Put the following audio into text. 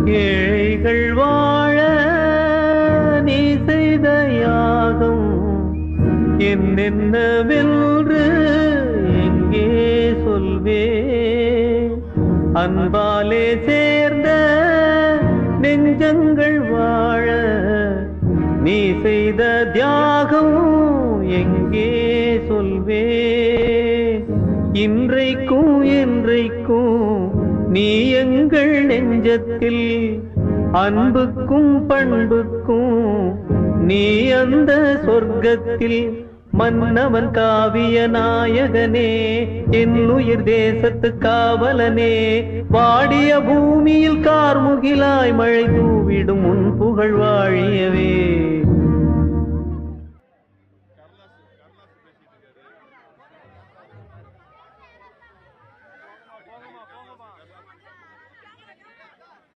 ஏழைகள் வாழ நீ செய்த யாகம் என்னென்னவென்று எங்கே சொல்வே? அன்பாலே சேர்ந்த நெஞ்சங்கள் வாழ நீ செய்த தியாகம் எங்கே சொல்வே? இன்றைக்கும் என்றைக்கும் நீ எங்கள் நெஞ்சத்தில் அன்புக்கும் பண்புக்கும் நீ அந்த சொர்க்கத்தில் மன்னவன் காவிய நாயகனே என் உயிர் தேசத்து காவலனே வாடிய பூமியில் கார்முகிலாய் மழை தூவிடும் உன் புகழ் வாழியவே.